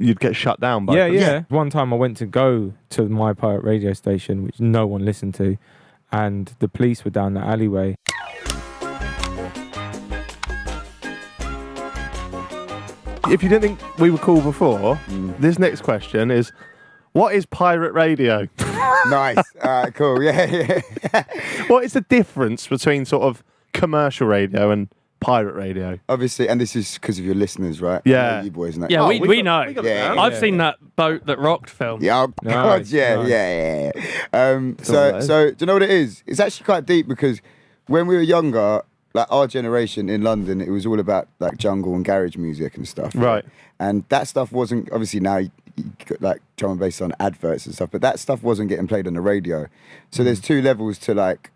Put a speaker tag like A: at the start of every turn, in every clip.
A: you'd get shut down by them.
B: Yeah. One time I went to go to my pirate radio station, which no one listened to, and the police were down the alleyway.
A: If you didn't think we were cool before, this next question is, what is pirate radio?
C: Nice. All right, cool. Yeah.
A: What is the difference between sort of commercial radio and pirate radio?
C: Obviously, and this is because of your listeners, right?
A: Yeah.
C: I know you boys know.
D: Yeah, we know.
A: we got
C: Yeah.
D: I've seen that Boat That Rocked film.
C: Yeah, oh, God,
B: Nice,
C: yeah. So do you know what it is? It's actually quite deep because when we were younger, like our generation in London, it was all about like jungle and garage music and stuff.
A: Right.
C: And that stuff wasn't, obviously now you got like drum and bass on adverts and stuff, but that stuff wasn't getting played on the radio. So there's two levels to like,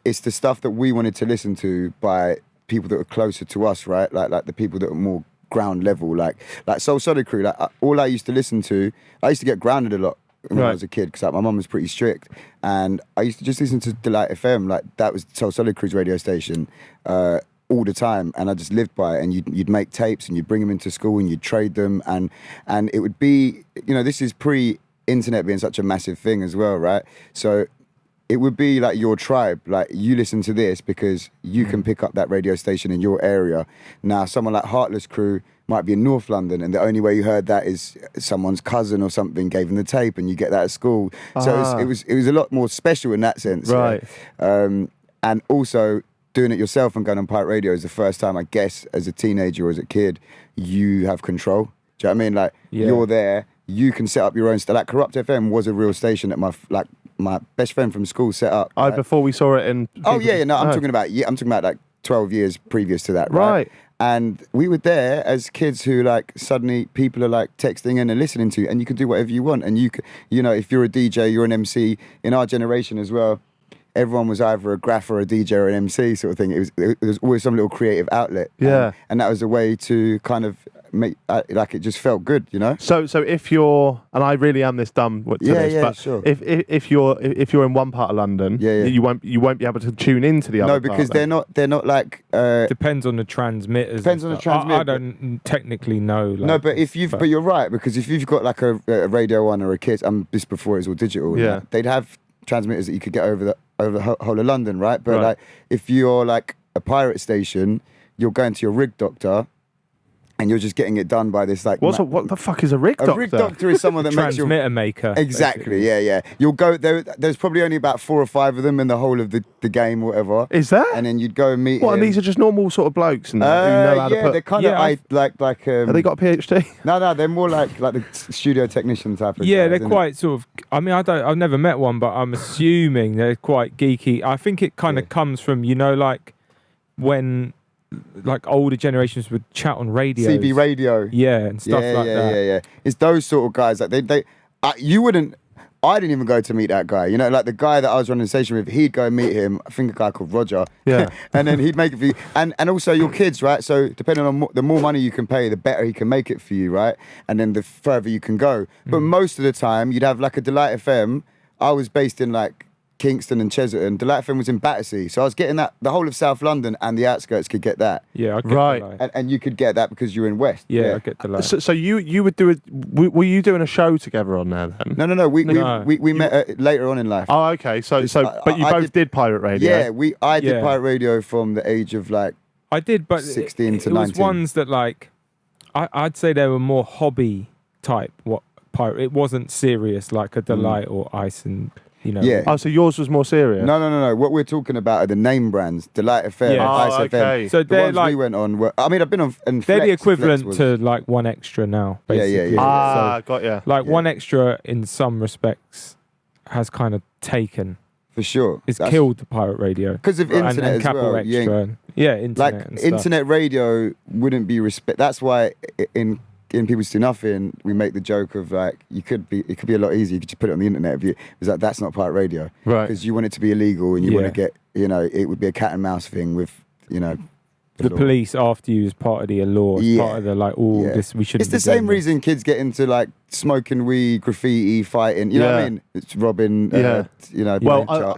C: it's the stuff that we wanted to listen to by people that were closer to us, right? Like the people that were more ground level, like Soul Solid Crew. Like all I used to listen to, I used to get grounded a lot when I was a kid because like my mum was pretty strict, and I used to just listen to Delight FM. Like that was Soul Solid Crew's radio station all the time, and I just lived by it. And you'd make tapes and you'd bring them into school and you'd trade them, and it would be, you know, this is pre-internet being such a massive thing as well, right? So it would be like your tribe, like you listen to this because you can pick up that radio station in your area. Now, someone like Heartless Crew might be in North London, and the only way you heard that is someone's cousin or something gave them the tape, and you get that at school. So it was a lot more special in that sense,
A: Right.
C: And also doing it yourself and going on pirate radio is the first time, I guess, as a teenager or as a kid, you have control. Do you know what I mean? Like you're there, you can set up your own stuff. Like Corrupt FM was a real station that my best friend from school set up.
A: Right? Before we saw it in...
C: I'm talking about like 12 years previous to that, right? And we were there as kids who like suddenly people are like texting in and listening to you, and you can do whatever you want. And you know, if you're a DJ, you're an MC. In our generation as well, everyone was either a grapher, a DJ, or an MC sort of thing. It was always some little creative outlet.
A: Yeah.
C: And that was a way to kind of make like it just felt good, you know.
A: So if you're, and I really am this dumb to this, but
C: sure.
A: if you're in one part of London, you won't be able to tune into the other.
C: No, because they're not like.
B: Depends on the transmitters.
C: Depends on the transmitter.
B: I don't technically know. Like,
C: no, but but you're right, because if you've got like a Radio 1 or a Kids, this before it was all digital.
A: Yeah.
C: They'd have transmitters that you could get over the whole of London, right? But like if you're like a pirate station, you're going to your rig doctor. And you're just getting it done by this like...
A: What the fuck is a rig doctor?
C: A rig doctor is someone that makes your...
B: Transmitter maker.
C: Exactly, basically. Yeah. You'll go... There's probably only about 4 or 5 of them in the whole of the game or whatever.
A: Is that?
C: And then you'd go and meet
A: What,
C: him.
A: and these are just normal sort of blokes and who know how to put...
C: they're kind of like...
A: have they got a PhD?
C: No, they're more like the studio technician type of
B: Yeah,
C: guys,
B: they're quite sort of... I mean, I've never met one, but I'm assuming they're quite geeky. I think it kind of comes from, you know, like when... like older generations would chat on radio,
C: CB radio,
B: and stuff like that.
C: Yeah. It's those sort of guys. Like you wouldn't. I didn't even go to meet that guy. You know, like the guy that I was running the station with, he'd go and meet him. I think a guy called Roger.
A: Yeah.
C: And then he'd make it for you. And also your kids, right? So depending on the more money you can pay, the better he can make it for you, right? And then the further you can go. But most of the time, you'd have like a Delight FM. I was based in like Kingston and Cheshunt. Delight FM was in Battersea, so I was getting that. The whole of South London and the outskirts could get that.
B: Yeah, I get
A: Right.
C: And you could get that because you're in West.
B: I get the light.
A: So you would do it? Were you doing a show together on there then?
C: No. We met later on in life.
A: Oh, okay. So but you both did pirate radio.
C: Yeah, I did pirate radio from the age of like
B: I did, but
C: 16 to
B: it was
C: 19.
B: ones that like I'd say they were more hobby type. What pirate? It wasn't serious like a Delight or Ice and. You know.
C: Yeah.
A: Oh, so yours was more serious?
C: No. What we're talking about are the name brands. Delight FM, Ice FM.
A: So
C: the ones we went on were... I mean, I've been on... And
B: they're
C: Flex,
B: the equivalent
C: Flex
B: to like One Extra now, basically.
C: Yeah.
A: Got ya.
B: Like One Extra, in some respects, has kind of taken...
C: For sure.
B: It's killed the pirate radio.
C: Because of internet
B: and
C: as
B: Capital
C: well.
B: Extra. Internet
C: like,
B: and stuff.
C: internet radio wouldn't be respect... That's why in People Do Nothing, we make the joke of like, it could be a lot easier. You could just put it on the internet. It's like, that's not pirate radio.
A: Right.
C: Because you want it to be illegal and you want to get, you know, it would be a cat and mouse thing with, you know,
B: the police after you is part of the allure. It's part of the this we shouldn't.
C: It's the same reason kids get into like smoking weed, graffiti, fighting. You know what I mean? It's robbing.
A: Well,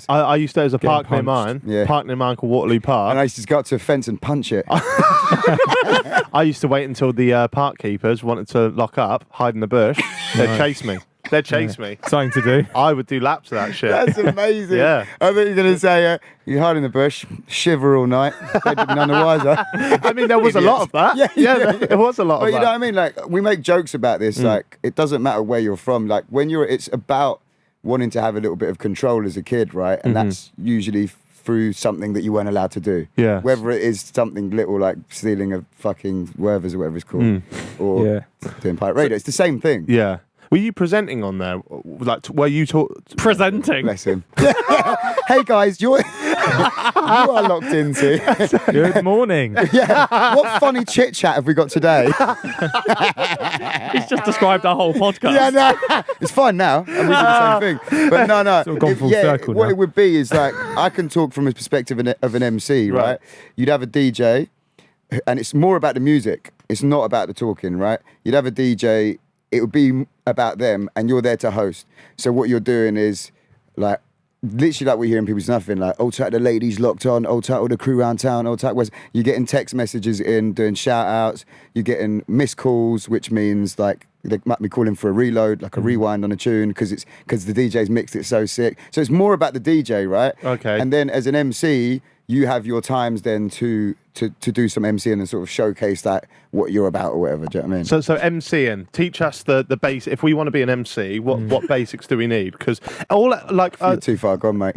A: I used to as a park near mine.
C: Yeah.
A: Park near mine called Waterloo Park.
C: And I used to go up to a fence and punch it.
A: I used to wait until the park keepers wanted to lock up, hide in the bush. They'd chase me. They'd chase me.
B: Something to do.
A: I would do laps of that shit.
C: That's amazing.
A: Yeah.
C: I thought you were going to say, you hide in the bush, shiver all night. They'd be none the wiser.
A: I mean, there was a lot of that. There was a lot of that.
C: But you know what I mean? Like, we make jokes about this. Like, it doesn't matter where you're from. Like, it's about wanting to have a little bit of control as a kid, right? And that's usually through something that you weren't allowed to do.
A: Yeah.
C: Whether it is something little like stealing a fucking Werther's or whatever it's called, or doing pirate radio. It's the same thing.
A: Yeah. Were you presenting on there? Like, were you
D: Presenting.
C: Bless him. Hey guys, you are locked into.
B: Good morning.
C: Yeah. What funny chit chat have we got today?
D: He's just described our whole podcast.
C: Yeah, no, it's fine now. And we do the same thing. But no.
B: It's all gone full circle
C: what
B: now.
C: it would be is like, I can talk from a perspective of an MC, right? You'd have a DJ, and it's more about the music. It's not about the talking, right? You'd have a DJ. It would be about them, and you're there to host. So what you're doing is like, literally like we're hearing people's nothing, like, old tight the ladies locked on, old tight all the crew around town, old tight West. You're getting text messages in, doing shout outs, you're getting missed calls, which means like they might be calling for a reload, like a rewind on a tune, because the DJ's mixed it so sick. So it's more about the DJ, right?
A: Okay.
C: And then as an MC, you have your times then to do some MCing and sort of showcase that what you're about or whatever. Do you know what I mean?
A: So MCing, teach us the base. If we want to be an MC, what basics do we need? Because all like
C: You're too far gone, mate.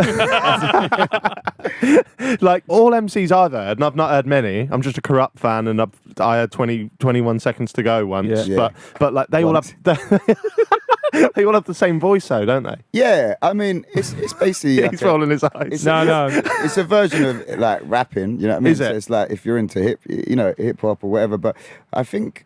A: like all MCs are there, and I've not heard many. I'm just a Corrupt fan, and I had 21 seconds to go once.
C: Yeah.
A: But like they all have they all have the same voice, though, don't they?
C: Yeah, I mean, it's basically.
A: He's rolling his eyes.
B: No.
C: It's a version of like rapping, you know what I mean?
A: Is it?
C: So it's like if you're into hip hop or whatever. But I think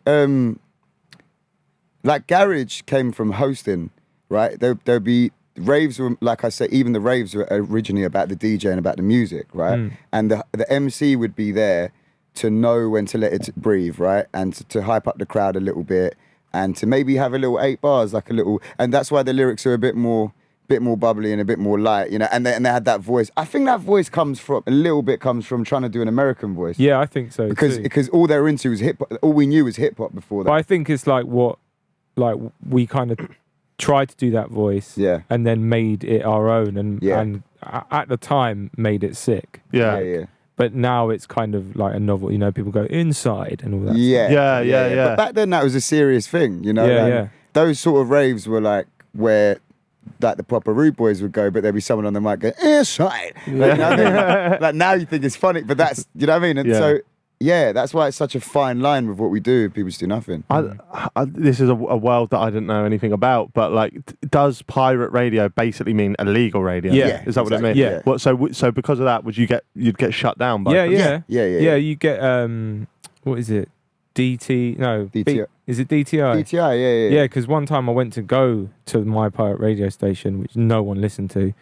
C: like garage came from hosting, right? There'll be raves were, like I say, even the raves were originally about the DJ and about the music, right? And the MC would be there to know when to let it breathe, right? And to hype up the crowd a little bit, and to maybe have a little 8 bars, like a little, and that's why the lyrics are a bit more bubbly and a bit more light, you know. And they had that voice. I think that voice comes from trying to do an American voice.
B: Yeah, I think so.
C: Because all they were into was hip hop. All we knew was hip hop before that.
B: But I think it's like we kind of tried to do that voice, and then made it our own, and at the time made it sick.
A: Yeah.
B: But now it's kind of like a novel, you know, people go inside and all that.
A: Yeah.
C: But back then that was a serious thing, you know. Those sort of raves were like where like the proper rude boys would go, but there'd be someone on the mic going inside. Like, you know what I mean? Like now you think it's funny, but that's, you know what I mean? And so that's why it's such a fine line with what we do. People just do nothing.
A: This is a world that I didn't know anything about, but like, does pirate radio basically mean illegal radio?
B: Yeah.
A: Is that what it means?
B: Yeah.
A: What, so because of that, you'd get shut down by
B: Yeah. You get what is it? DT? No,
C: DTI.
B: Is it DTI?
C: DTI,
B: Yeah, because one time I went to go to my pirate radio station, which no one listened to,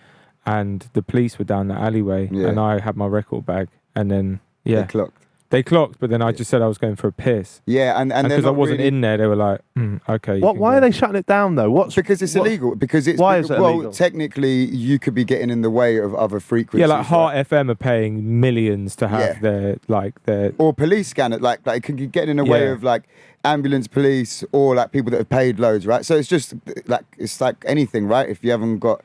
B: and the police were down the alleyway, and I had my record bag, and then They clocked, but then I just said I was going for a piss.
C: Yeah, and
B: because I wasn't in there, they were like, okay.
A: Why are they shutting it down though?
C: Because it's illegal. Why is it illegal? Well, technically, you could be getting in the way of other frequencies.
B: Yeah, like Heart FM are paying millions to have their
C: or police scanner. Like it can be getting in the way of like ambulance police or like people that have paid loads, right? So it's just like it's like anything, right? If you haven't got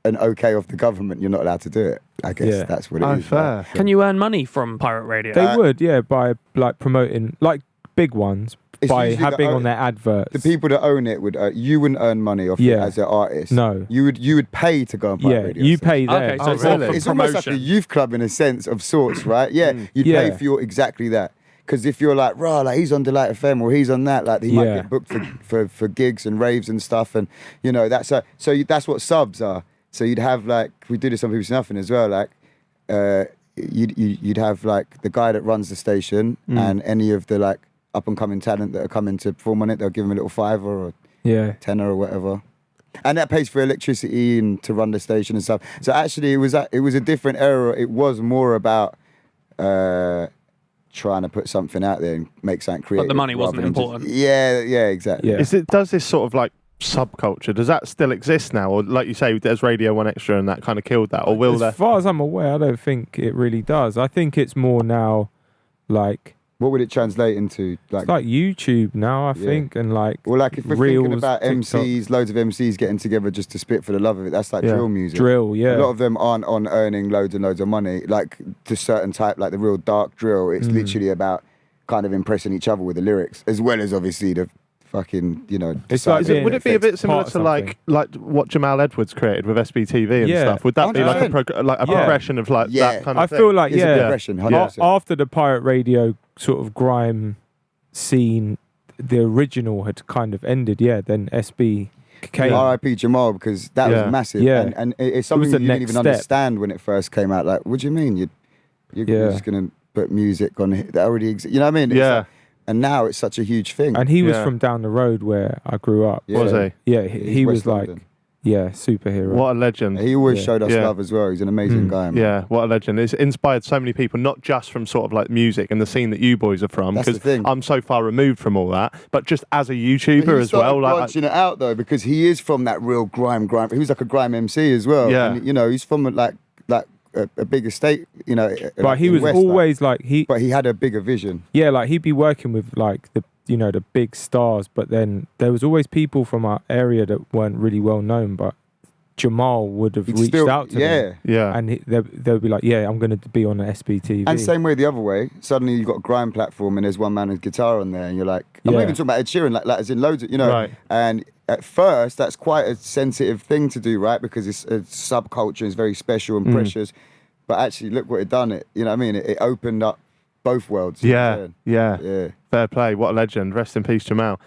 C: an okay off the government, you're not allowed to do it. I guess that's what it is.
A: Fair.
C: Right?
D: Can you earn money from pirate radio?
B: They would, by like promoting like big ones by having on their adverts.
C: The people that own it would. You wouldn't earn money off it as an artist.
B: No,
C: you would pay to go on pirate radio.
B: You pay there.
D: Okay, so
C: it's almost like a youth club in a sense of sorts, right? Yeah, you'd pay for exactly that. Because if you're like, like he's on Delight FM or he's on that, like he might get booked for gigs and raves and stuff, and you know that's that's what subs are. So you'd have like, we do this on People's Nothing as well, like you'd have like the guy that runs the station and any of the like up and coming talent that are coming to perform on it, they'll give him a little $5 or tenner or whatever. And that pays for electricity and to run the station and stuff. So actually it was a different era. It was more about trying to put something out there and make something creative.
D: But the money wasn't
C: rather than just-
D: important.
C: yeah, exactly.
B: Yeah.
A: Does this sort of like subculture, does that still exist now? Or like you say, there's Radio 1 Extra and that kind of killed that? Or will there?
B: As far as I'm aware, I don't think it really does. I think it's more now like...
C: What would it translate into?
B: It's like YouTube now, I think, and like
C: well, like if we're
B: Reels,
C: thinking about
B: TikTok.
C: MCs, loads of MCs getting together just to spit for the love of it, that's like drill music.
B: Drill, yeah.
C: A lot of them aren't on earning loads and loads of money, like to certain type, like the real dark drill. It's literally about kind of impressing each other with the lyrics, as well as obviously the fucking,
B: It's like
A: would it be a bit similar to like what Jamal Edwards created with SBTV and stuff? Would that be like a progression of like that kind of
B: I
A: thing?
B: feel like
C: It's a progression, 100%.
B: After the pirate radio sort of grime scene, the original had kind of ended. Then SB came.
C: R.I.P. Jamal, because that was massive.
B: Yeah.
C: And it's something
B: the
C: you didn't
B: next
C: even
B: step.
C: understand when it first came out. Like, what do you mean you're just gonna put music on that already exists? You know what I mean? It's like, and now it's such a huge thing.
B: And he was from down the road where I grew up.
C: Yeah.
A: Was he?
B: Yeah, he was
C: West
B: like,
C: London.
B: superhero.
A: What a legend.
C: He always showed us love as well. He's an amazing guy, man.
A: Yeah, what a legend. It's inspired so many people, not just from sort of like music and the scene that you boys are from,
C: That's the
A: because
C: thing.
A: I'm so far removed from all that, but just as a YouTuber as well.
C: Like branching it out though, because he is from that real grime. He was like a grime MC as well.
A: Yeah.
C: And, he's from like a big estate,
B: But
C: like
B: he
C: in
B: was
C: West,
B: always like
C: but he had a bigger vision.
B: Yeah, like he'd be working with like the the big stars, but then there was always people from our area that weren't really well known, but Jamal would have reached out to them.
A: Yeah.
B: And they'll be like, yeah, I'm going to be on the SBTV.
C: And same way the other way. Suddenly you've got a grime platform and there's one man with guitar on there and you're like, I'm not even talking about Ed Sheeran, like as in loads of,
A: Right.
C: And at first that's quite a sensitive thing to do, right? Because it's a subculture, it's very special and precious. But actually look what it done. It opened up both worlds.
A: Yeah. Fair play. What a legend. Rest in peace, Jamal.